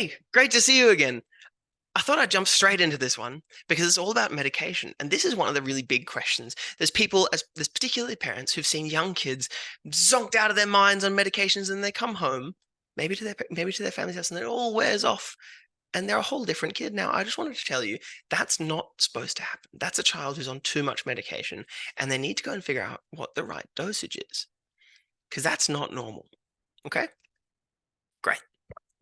Hey, great to see you again. I thought I'd jump straight into this one because it's all about medication. And this is one of the really big questions. There's particularly parents who've seen young kids zonked out of their minds on medications and they come home, maybe to their family's house, and it all wears off and they're a whole different kid. Now, I just wanted to tell you that's not supposed to happen. That's a child who's on too much medication and they need to go and figure out what the right dosage is because that's not normal. Okay? Great.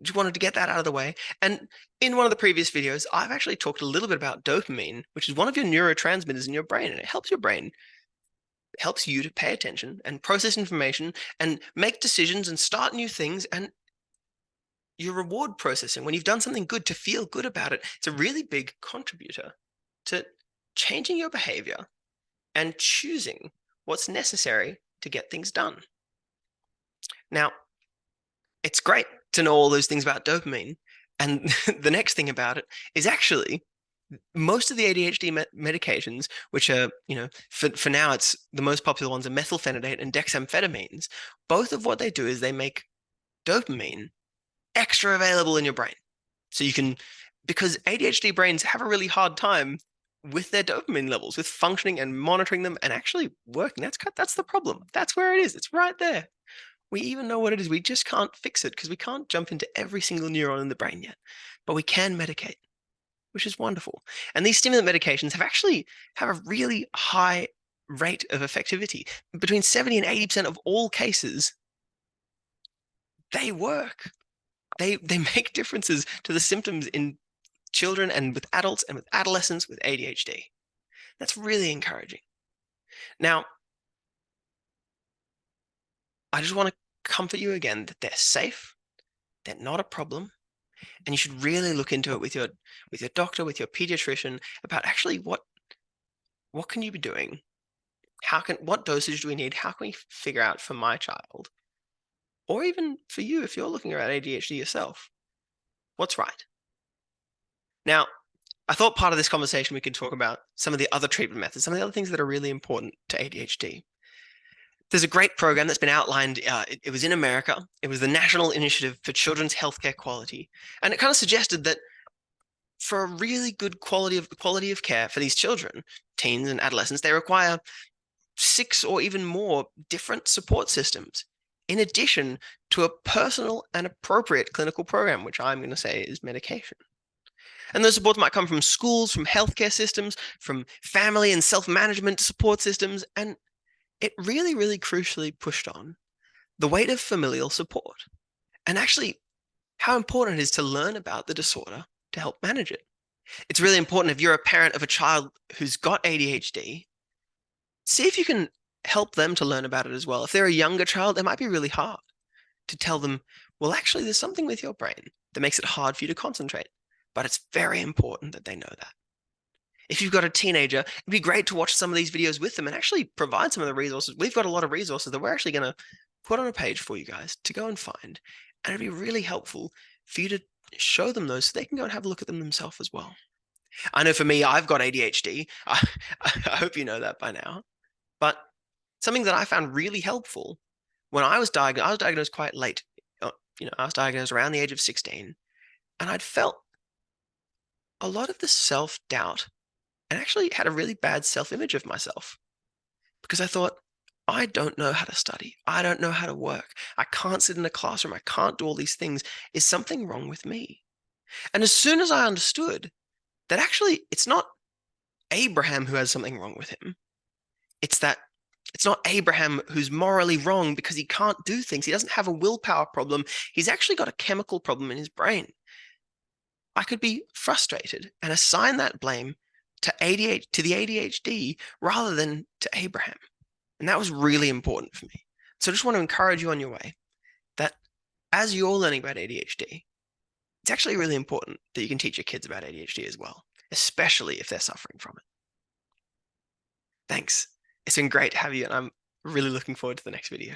Just wanted to get that out of the way. And in one of the previous videos, I've actually talked a little bit about dopamine, which is one of your neurotransmitters in your brain, and it helps your brain. It helps you to pay attention and process information and make decisions and start new things. And your reward processing, when you've done something good, to feel good about it, it's a really big contributor to changing your behavior and choosing what's necessary to get things done. Now, it's great to know all those things about dopamine. And the next thing about it is actually most of the ADHD medications, which are, for now, it's the most popular ones are methylphenidate and dexamphetamines. Both of what they do is they make dopamine extra available in your brain. So you can, because ADHD brains have a really hard time with their dopamine levels, with functioning and monitoring them and actually working. That's the problem. That's where it is. It's right there. We even know what it is. We just can't fix it because we can't jump into every single neuron in the brain yet. But we can medicate, which is wonderful. And these stimulant medications have a really high rate of effectivity. Between 70 and 80% of all cases, they work. They make differences to the symptoms in children and with adults and with adolescents with ADHD. That's really encouraging. Now, I just want to comfort you again that they're safe, they're not a problem, and you should really look into it with your doctor, with your pediatrician about actually what can you be doing? What dosage do we need? How can we figure out for my child? Or even for you if you're looking at ADHD yourself, what's right? Now, I thought part of this conversation we could talk about some of the other treatment methods, some of the other things that are really important to ADHD. There's a great program that's been outlined. It was in America. It was the National Initiative for Children's Healthcare Quality. And it kind of suggested that for a really good quality of care for these children, teens and adolescents, they require 6 or even more different support systems, in addition to a personal and appropriate clinical program, which I'm going to say is medication. And those supports might come from schools, from healthcare systems, from family and self-management support systems, and it really, really crucially pushed on the weight of familial support and actually how important it is to learn about the disorder to help manage it. It's really important if you're a parent of a child who's got ADHD, see if you can help them to learn about it as well. If they're a younger child, it might be really hard to tell them, well, actually, there's something with your brain that makes it hard for you to concentrate. But it's very important that they know that. If you've got a teenager, it'd be great to watch some of these videos with them and actually provide some of the resources. We've got a lot of resources that we're actually going to put on a page for you guys to go and find. And it'd be really helpful for you to show them those so they can go and have a look at them themselves as well. I know for me, I've got ADHD. I hope you know that by now. But something that I found really helpful when I was diagnosed quite late. I was diagnosed around the age of 16. And I'd felt a lot of the self-doubt and actually had a really bad self-image of myself because I thought, I don't know how to study. I don't know how to work. I can't sit in a classroom. I can't do all these things. Is something wrong with me? And as soon as I understood that actually it's not Abraham who has something wrong with him, it's not Abraham who's morally wrong because he can't do things. He doesn't have a willpower problem. He's actually got a chemical problem in his brain. I could be frustrated and assign that blame to the ADHD rather than to Abraham. And that was really important for me. So I just want to encourage you on your way that as you're learning about ADHD, it's actually really important that you can teach your kids about ADHD as well, especially if they're suffering from it. Thanks. It's been great to have you, and I'm really looking forward to the next video.